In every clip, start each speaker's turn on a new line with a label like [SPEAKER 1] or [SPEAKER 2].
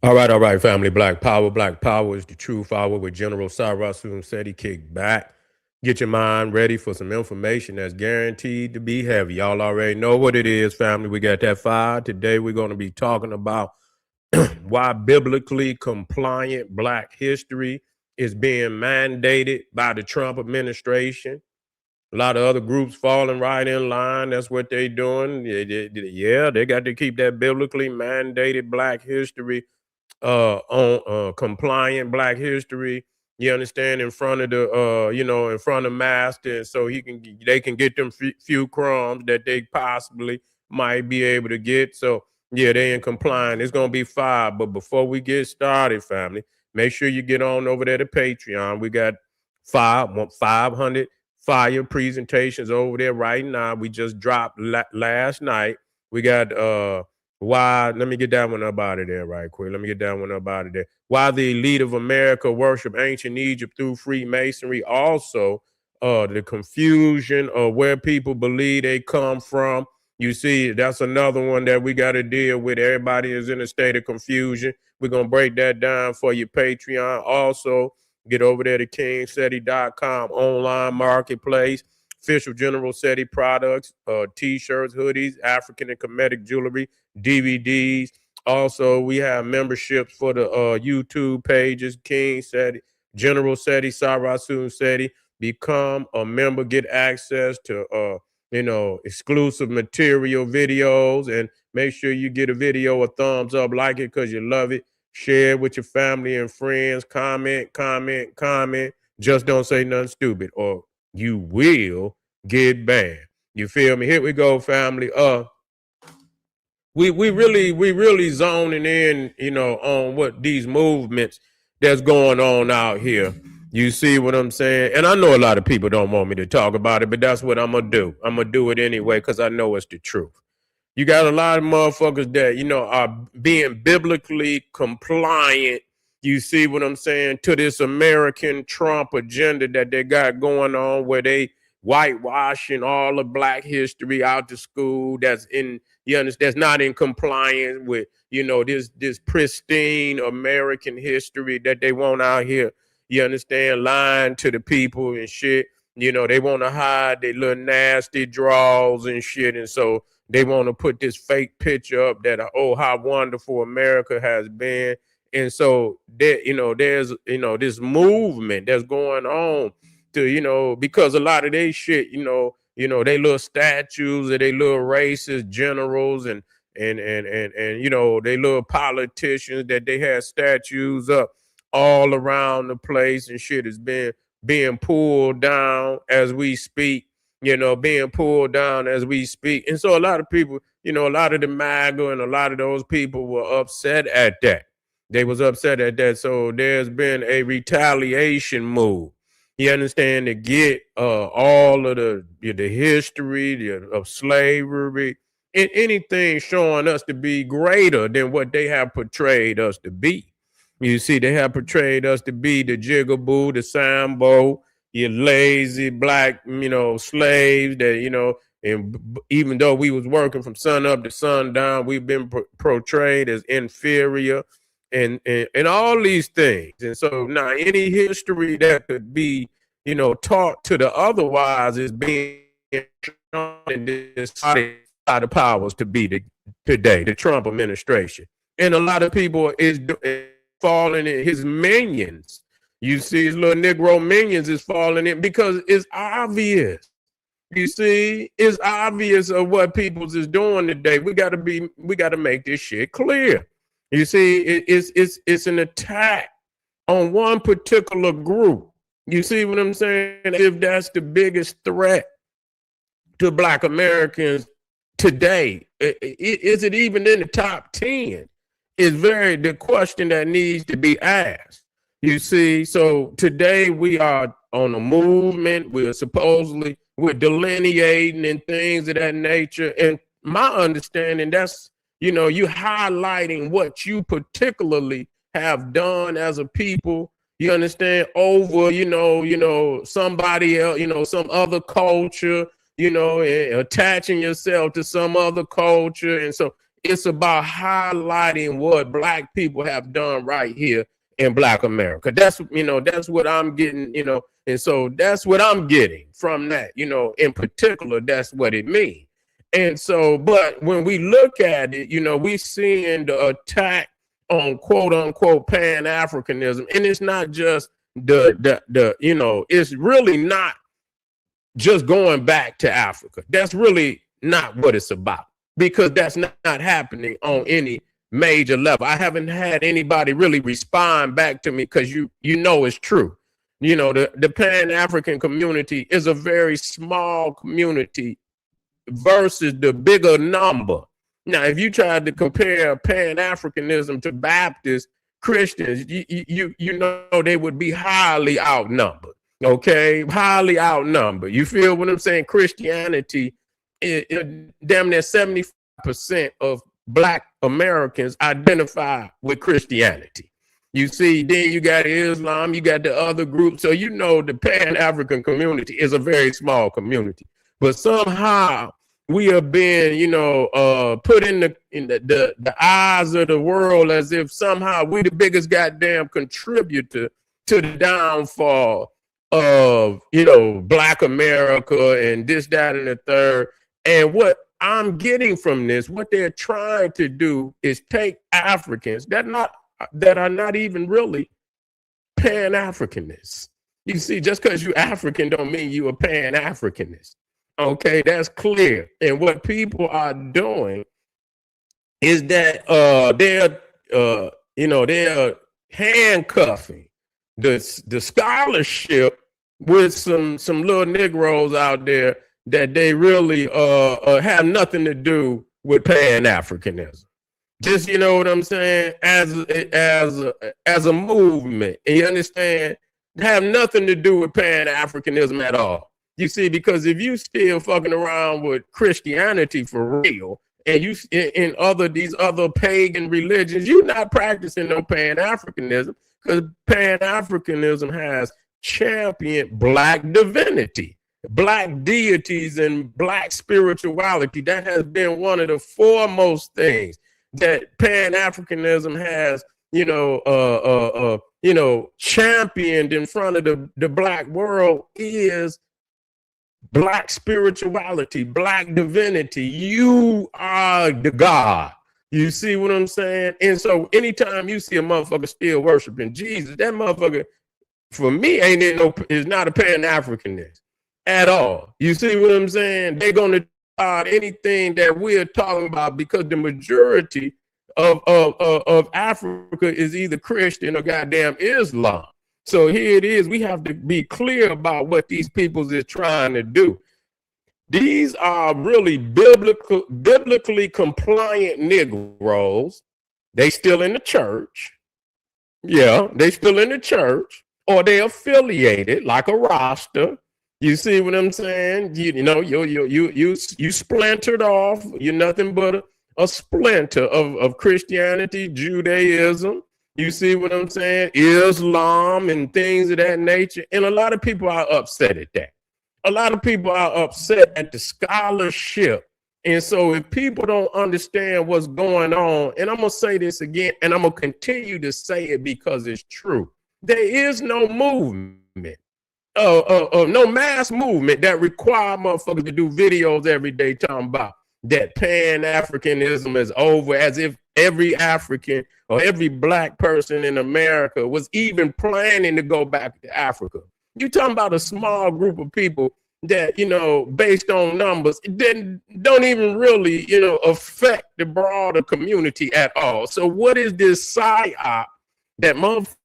[SPEAKER 1] All right, family. Black Power. Black Power is the truth hour with General Cyrus said he kicked back. Get your mind ready for some information that's guaranteed to be heavy. Y'all already know what it is, family. We got that fire. Today we're going to be talking about why biblically compliant black history is being mandated by the Trump administration. A lot of other groups falling right in line. That's what they doing. Yeah, they got to keep that biblically mandated black history on compliant black history, you understand, in front of the in front of master, and so they can get them few crumbs that they possibly might be able to get. So yeah, they in compliant. It's gonna be fire. But before we get started, family, make sure you get on over there to Patreon. We got 500 fire presentations over there right now. We just dropped last night. We got why, let me get that one up out of there right quick. Let me get that one up out of there. Why the elite of America worship ancient Egypt through Freemasonry. Also, the confusion of where people believe they come from. You see, that's another one that we got to deal with. Everybody is in a state of confusion. We're going to break that down for your Patreon. Also, get over there to kingseti.com online marketplace. Official General SETI products, t-shirts, hoodies, African and Kemetic jewelry, DVDs. Also, we have memberships for the YouTube pages, King SETI, General SETI, Sarasun SETI. Become a member, get access to exclusive material videos, and make sure you get a video a thumbs up, like it because you love it. Share it with your family and friends. Comment, comment, comment. Just don't say nothing stupid, or you will get banned. You feel me? Here we go, family. We really zoning in, on what these movements that's going on out here. You see what I'm saying? And I know a lot of people don't want me to talk about it, but that's what I'm gonna do. I'm gonna do it anyway because I know it's the truth. You got a lot of motherfuckers that, are being biblically compliant. You see what I'm saying? To this American Trump agenda that they got going on, where they whitewashing all of black history out to school. That's in, you understand, that's not in compliance with, this pristine American history that they want out here. You understand? Lying to the people and shit. They want to hide their little nasty draws and shit. And so they want to put this fake picture up that, oh, how wonderful America has been. And so there, there's, this movement that's going on to, because a lot of they shit, they little statues of they little racist generals and they little politicians that they had statues up all around the place, and shit is being pulled down as we speak, being pulled down as we speak. And so a lot of people, a lot of the MAGA and a lot of those people were upset at that. They was upset at that. So there's been a retaliation move. You understand, to get all of the history of slavery and anything showing us to be greater than what they have portrayed us to be. You see, they have portrayed us to be the jigaboo, the sambo, you lazy black, slaves that, and even though we was working from sun up to sundown, we've been portrayed as inferior and all these things. And so now any history that could be, taught to the otherwise is being shown in this side of powers to be today, the Trump administration. And a lot of people is falling in his minions. You see, his little Negro minions is falling in because it's obvious. You see, it's obvious of what people's is doing today. We got to make this shit clear. You see, it's an attack on one particular group. You see what I'm saying? If that's the biggest threat to black Americans today, is it even in the top 10? Is the question that needs to be asked. You see, so today we are on a movement. We're delineating and things of that nature. And my understanding, that's, you highlighting what you particularly have done as a people, you understand, over, somebody else, some other culture, attaching yourself to some other culture. And so It's about highlighting what black people have done right here in Black America. That's, that's what I'm getting, and so that's what I'm getting from that, in particular, that's what it means. And so, but when we look at it, we seeing the attack on quote unquote Pan-Africanism, and it's not just it's really not just going back to Africa. That's really not what it's about, because that's not happening on any major level. I haven't had anybody really respond back to me, because it's true. The Pan-African community is a very small community versus the bigger number. Now, if you tried to compare Pan-Africanism to Baptist Christians, they would be highly outnumbered. Okay, highly outnumbered. You feel what I'm saying? Christianity, damn near 75% of Black Americans identify with Christianity. You see, then you got Islam, you got the other groups. So the Pan-African community is a very small community, but somehow we have been, put in the eyes of the world as if somehow we the biggest goddamn contributor to the downfall of, Black America and this, that, and the third. And what I'm getting from this, what they're trying to do is take Africans that are not even really Pan-Africanists. You see, just because you're African don't mean you're a Pan-Africanist. Okay, that's clear. And what people are doing is that they're handcuffing the scholarship with some little Negroes out there that they really have nothing to do with Pan-Africanism. Just, you know what I'm saying, as a movement. And you understand, have nothing to do with Pan-Africanism at all. You see, because if you still fucking around with Christianity for real, and you in these other pagan religions, you're not practicing no Pan-Africanism, because Pan-Africanism has championed Black divinity, Black deities, and Black spirituality. That has been one of the foremost things that Pan-Africanism has, championed in front of the Black world, is Black spirituality, Black divinity. You are the God. You see what I'm saying? And so anytime you see a motherfucker still worshiping Jesus, that motherfucker, for me, is not a Pan-Africanist at all. You see what I'm saying? They're going to anything that we're talking about, because the majority of Africa is either Christian or goddamn Islam. So here it is. We have to be clear about what these peoples is trying to do. These are really biblically compliant Negroes. They still in the church. Yeah, they still in the church, or they affiliated like a roster. You see what I'm saying? You splintered off. You're nothing but a splinter of Christianity, Judaism. You see what I'm saying? Islam and things of that nature. And a lot of people are upset at that. A lot of people are upset at the scholarship. And so if people don't understand what's going on, and I'm going to say this again, and I'm going to continue to say it because it's true. There is no movement, no mass movement that require motherfuckers to do videos every day talking about that Pan-Africanism is over, as if every African or every Black person in America was even planning to go back to Africa. You're talking about a small group of people that, based on numbers, don't even really, affect the broader community at all. So what is this psyop that motherfuckers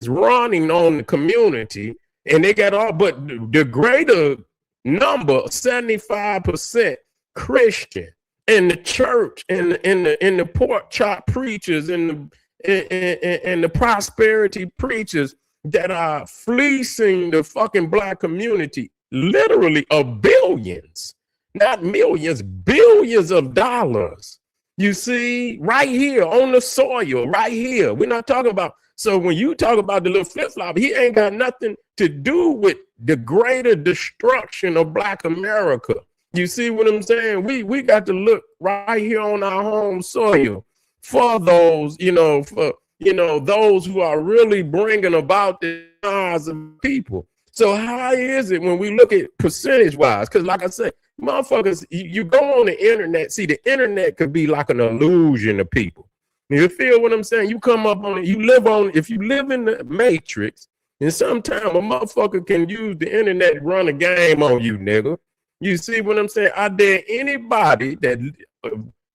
[SPEAKER 1] is running on the community? And they got all, but the greater number, 75% Christian, in the church, in the pork chop preachers, and the prosperity preachers that are fleecing the fucking Black community, literally of billions, not millions, billions of dollars. You see, right here on the soil, right here. We're not talking about. So when you talk about the little flip-flop, he ain't got nothing to do with the greater destruction of Black America. You see what I'm saying? We got to look right here on our home soil for those, for those who are really bringing about the lives of people. So how is it when we look at percentage wise? Because like I said, motherfuckers, you go on the internet. See, the internet could be like an illusion to people. You feel what I'm saying? You come up on it. You live on. If you live in the matrix, and sometimes a motherfucker can use the internet to run a game on you, nigga. You see what I'm saying? I dare anybody that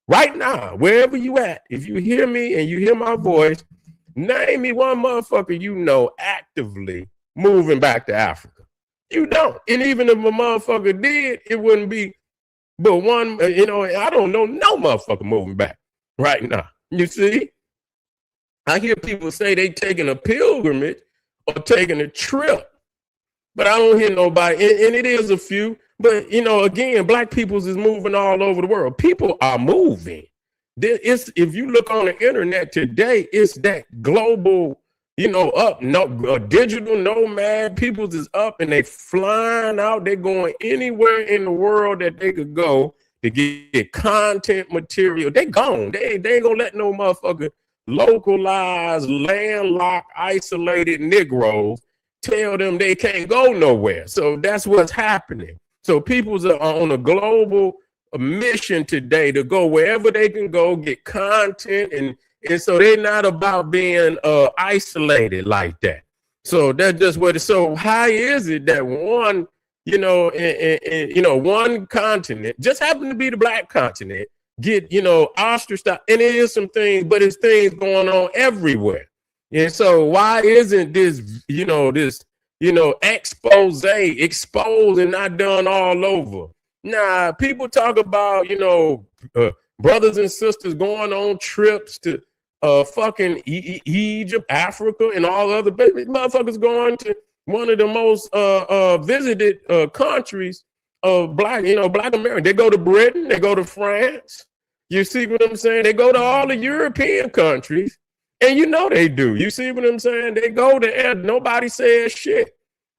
[SPEAKER 1] right now, wherever you at, if you hear me and you hear my voice, name me one motherfucker you know actively moving back to Africa. You don't. And even if a motherfucker did, it wouldn't be but one, I don't know no motherfucker moving back right now. You see? I hear people say they taking a pilgrimage or taking a trip, but I don't hear nobody, and it is a few. But, again, black peoples is moving all over the world. People are moving. If you look on the internet today, it's that global, digital nomad peoples is up and they flying out. They're going anywhere in the world that they could go to get content material. They gone. They ain't gonna let no motherfucker localized, landlocked, isolated Negroes tell them they can't go nowhere. So that's what's happening. So people are on a global mission today to go wherever they can go, get content, and so they're not about being isolated like that. So that's just what it's. So how is it that one, one continent just happen to be the black continent get, ostracized, and it is some things, but it's things going on everywhere. And so why isn't this, exposed and not done all over? Nah, people talk about, brothers and sisters going on trips to fucking Egypt, Africa, and all other motherfuckers going to one of the most visited countries of black America. They go to Britain, they go to France. You see what I'm saying? They go to all the European countries. And they do. You see what I'm saying? They go to nobody says shit.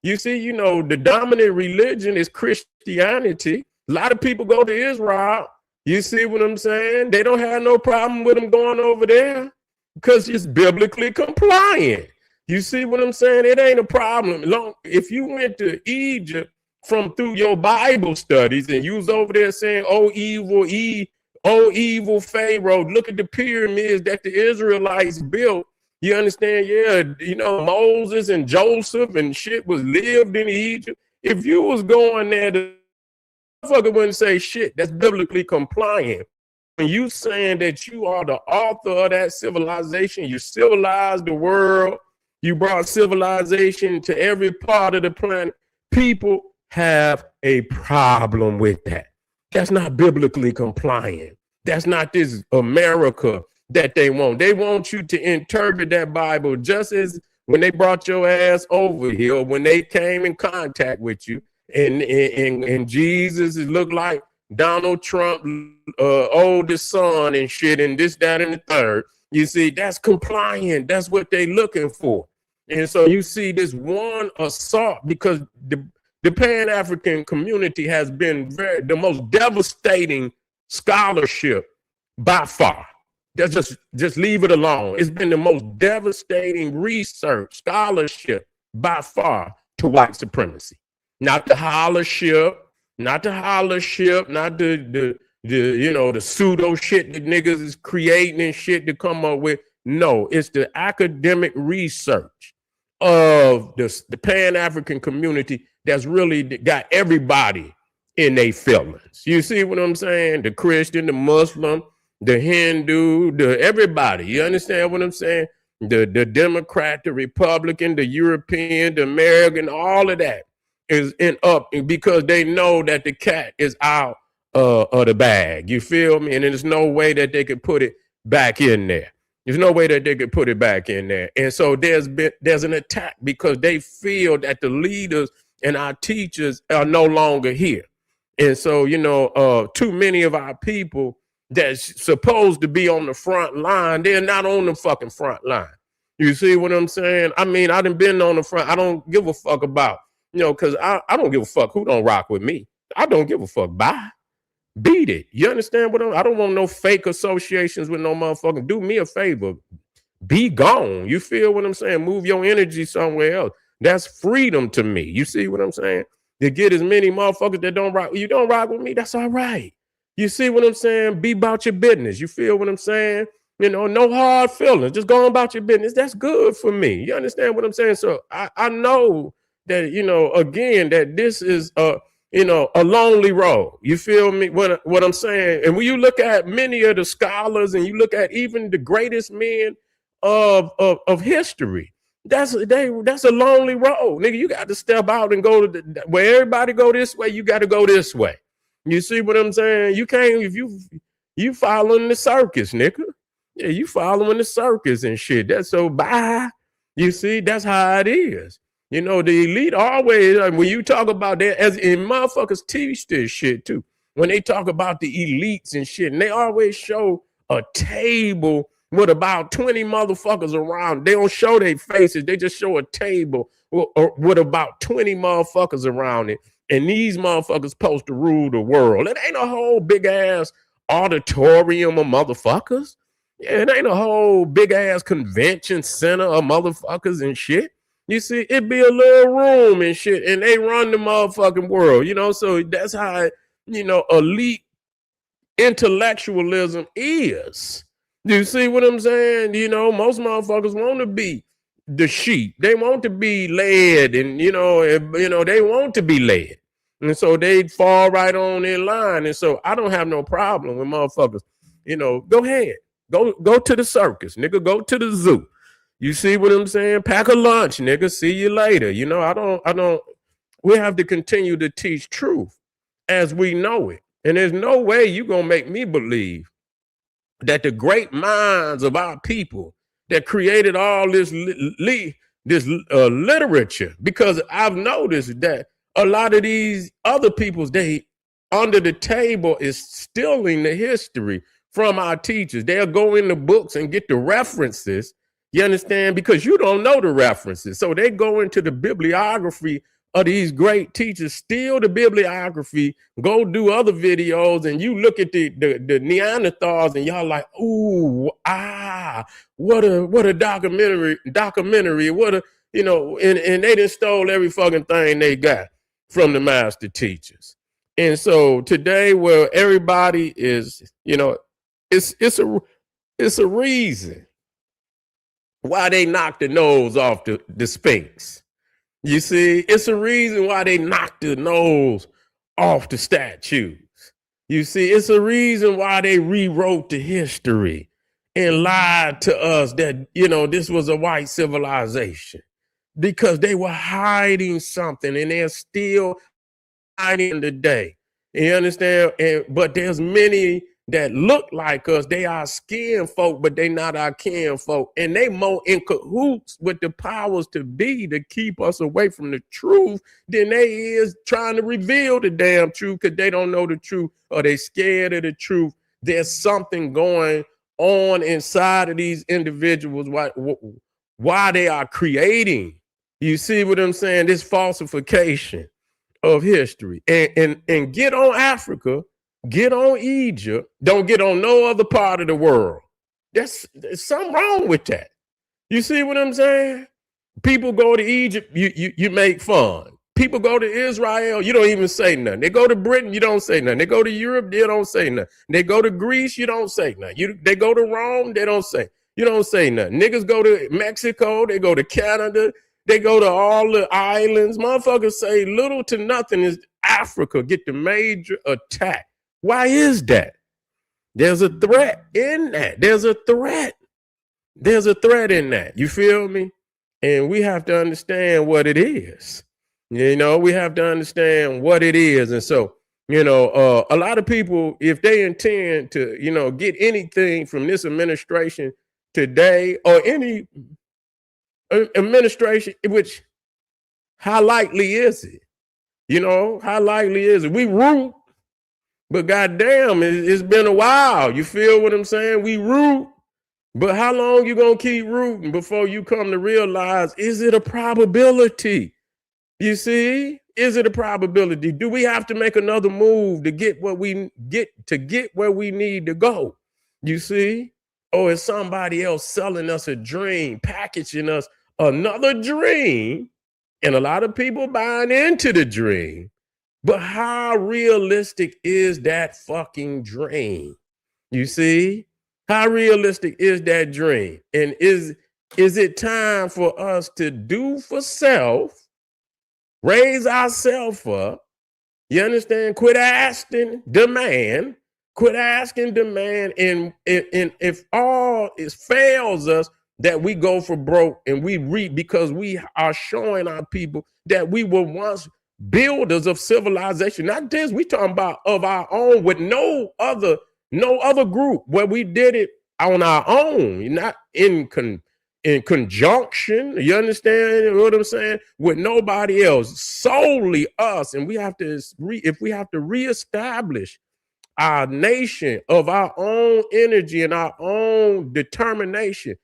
[SPEAKER 1] You see, the dominant religion is Christianity. A lot of people go to Israel. You see what I'm saying? They don't have no problem with them going over there because it's biblically compliant. You see what I'm saying? It ain't a problem. If you went to Egypt through your Bible studies and you was over there saying, oh, evil Pharaoh, look at the pyramids that the Israelites built. You understand? Yeah, Moses and Joseph and shit was lived in Egypt. If you was going there, the motherfucker wouldn't say shit. That's biblically compliant. When you saying that you are the author of that civilization, you civilized the world, you brought civilization to every part of the planet, people have a problem with that. That's not biblically compliant. That's not this America that they want. They want you to interpret that Bible just as when they brought your ass over here, when they came in contact with you, and Jesus looked like Donald Trump, oldest son and shit, and this, that, and the third. You see, that's compliant. That's what they looking for. And so you see this one assault because the Pan-African community has been the most devastating scholarship by far. Just leave it alone. It's been the most devastating research scholarship by far to white supremacy. Not the holler ship, not the pseudo shit that niggas is creating and shit to come up with. No, it's the academic research of the Pan-African community that's really got everybody in their feelings. You see what I'm saying? The Christian, the Muslim, the Hindu, everybody. You understand what I'm saying? The Democrat, the Republican, the European, the American, all of that is up because they know that the cat is out of the bag. You feel me? And there's no way that they could put it back in there. There's no way that they could put it back in there. And so there's an attack because they feel that the leaders and our teachers are no longer here. And so, too many of our people that's supposed to be on the front line, they're not on the fucking front line. You see what I'm saying? I mean, I done been on the front. I don't give a fuck about, because I don't give a fuck who don't rock with me. I don't give a fuck. Bye. Beat it. You understand what I don't want no fake associations with no motherfucker. Do me a favor. Be gone. You feel what I'm saying? Move your energy somewhere else. That's freedom to me. You see what I'm saying? To get as many motherfuckers that don't rock. You don't rock with me, that's all right. You see what I'm saying? Be about your business. You feel what I'm saying? You know, no hard feelings. Just go about your business. That's good for me. You understand what I'm saying? So I know that, you know, again, that this is a lonely road. You feel me? What I'm saying? And when you look at many of the scholars and you look at even the greatest men of history, that's a lonely road, nigga. You got to step out and go to where everybody go this way. You got to go this way. You see what I'm saying? You can't if you following the circus, nigga. Yeah, you following the circus and shit. That's so bye. You see, that's how it is. You know, the elite always, when you talk about that, as in motherfuckers teach this shit too. When they talk about the elites and shit, and they always show a table with about 20 motherfuckers around. They don't show their faces. They just show a table with about 20 motherfuckers around it. And these motherfuckers supposed to rule the world. It ain't a whole big ass auditorium of motherfuckers. Yeah, it ain't a whole big ass convention center of motherfuckers and shit. You see, it be a little room and shit, and they run the motherfucking world, you know. So that's how, you know, elite intellectualism is. You see what I'm saying? You know, most motherfuckers want to be the sheep. They want to be led, and you know, they want to be led, and so they fall right on in line. And so I don't have no problem with motherfuckers. You know, go ahead, go to the circus, nigga. Go to the zoo. You see what I'm saying? Pack a lunch, nigga. See you later. You know, I don't. We have to continue to teach truth as we know it, and there's no way you gonna make me believe that the great minds of our people that created all this literature, because I've noticed that a lot of these other peoples, they under the table is stealing the history from our teachers. They'll go in the books and get the references. You understand? Because you don't know the references. So they go into the bibliography of these great teachers, steal the bibliography, go do other videos, and you look at the Neanderthals and y'all like, ooh, what a documentary, what a, you know, and they done stole every fucking thing they got from the master teachers. And so today, where everybody is, you know, it's a reason why they knocked the nose off the Sphinx. You see, it's a reason why they knocked the nose off the statues. You see, it's a reason why they rewrote the history and lied to us that, you know, this was a white civilization, because they were hiding something, and they're still hiding today. You understand? But there's many that look like us. They are skin folk, but they not our kin folk. And they more in cahoots with the powers to be to keep us away from the truth than they is trying to reveal the damn truth, because they don't know the truth or they scared of the truth. There's something going on inside of these individuals why they are creating. You see what I'm saying? This falsification of history. And get on Africa, get on Egypt, don't get on no other part of the world. There's something wrong with that. You see what I'm saying? People go to Egypt, you make fun. People go to Israel, you don't even say nothing. They go to Britain, you don't say nothing. They go to Europe, they don't say nothing. They go to Greece, you don't say nothing. They go to Rome, they don't say. You don't say nothing. Niggas go to Mexico, they go to Canada, they go to all the islands. Motherfuckers say little to nothing is Africa get the major attack. Why is that? There's a threat in that. There's a threat in that. You feel me? And we have to understand what it is. You know, we have to understand what it is. And so, you know, a lot of people, if they intend to, you know, get anything from this administration today or any administration, which how likely is it? You know, how likely is it? We root, but goddamn, it's been a while. You feel what I'm saying? We root, but how long you gonna keep rooting before you come to realize, is it a probability? You see, Is it a probability? Do we have to make another move to get where we need to go? You see? Or is somebody else selling us a dream, packaging us another dream, and a lot of people buying into the dream? But how realistic is that fucking dream? You see? How realistic is that dream? And is it time for us to do for self, raise ourselves up? You understand? Quit asking, demand. Quit asking, demand. And if all it fails us, that we go for broke and we reap, because we are showing our people that we were once builders of civilization. Not this, we talking about of our own, with no other group, where we did it on our own, not in conjunction. You understand what I'm saying? With nobody else, solely us. And we have to if we have to reestablish our nation of our own energy and our own determination,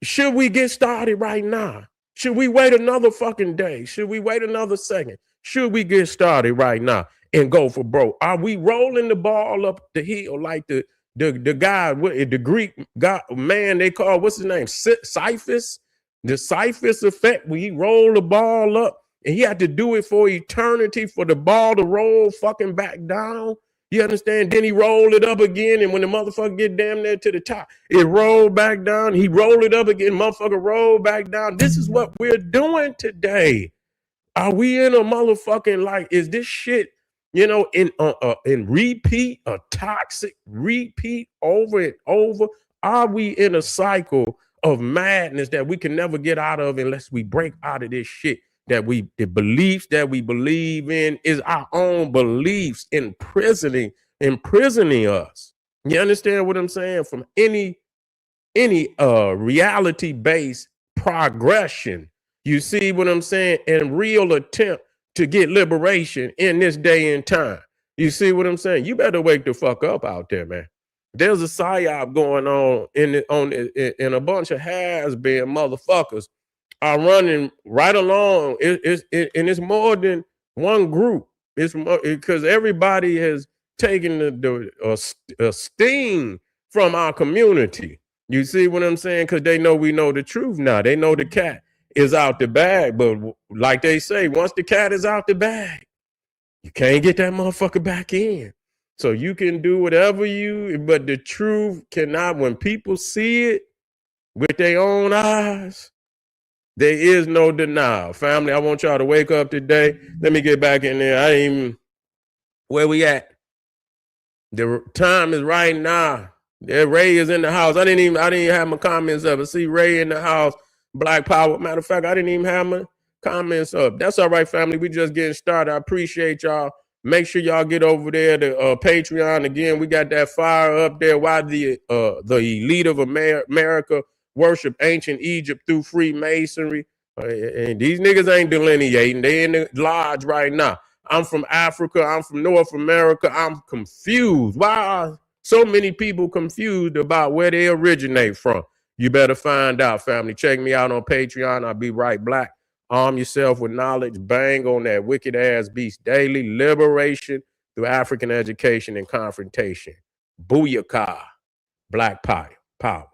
[SPEAKER 1] should we get started right now? Should we wait another fucking day? Should we wait another second? Should we get started right now and go for broke? Are we rolling the ball up the hill like the guy, the Greek guy, man they call, what's his name? Sisyphus? The Sisyphus effect, when he rolled the ball up and he had to do it for eternity for the ball to roll fucking back down. You understand? Then he rolled it up again, and when the motherfucker get damn near to the top, it rolled back down. He rolled it up again, motherfucker rolled back down. This is what we're doing today. Are we in a motherfucking, like, is this shit, in repeat, a toxic repeat over and over? Are we in a cycle of madness that we can never get out of unless we break out of this shit? That the beliefs that we believe in is our own beliefs imprisoning us. You understand what I'm saying? From any reality-based progression. You see what I'm saying? And real attempt to get liberation in this day and time. You see what I'm saying? You better wake the fuck up out there, man. There's a psyop going on in a bunch of has-been motherfuckers are running right along. And it's more than one group. It's more, because everybody has taken the sting from our community. You see what I'm saying? Because they know we know the truth now. They know the cat is out the bag. But like they say, once the cat is out the bag, you can't get that motherfucker back in. So you can do whatever but the truth cannot, when people see it with their own eyes, there is no denial. Family, I want y'all to wake up today. Let me get back in there. Where we at? The time is right now. Ray is in the house. I didn't even have my comments up. I see Ray in the house. Black Power. Matter of fact, I didn't even have my comments up. That's all right, family. We just getting started. I appreciate y'all. Make sure y'all get over there to Patreon. Again, we got that fire up there. Why the elite of America worship ancient Egypt through Freemasonry. And these niggas ain't delineating. They in the lodge right now. I'm from Africa. I'm from North America. I'm confused. Why are so many people confused about where they originate from? You better find out, family. Check me out on Patreon. I'll be right back. Arm yourself with knowledge. Bang on that wicked ass beast daily. Liberation through African education and confrontation. Booyakah. Black power.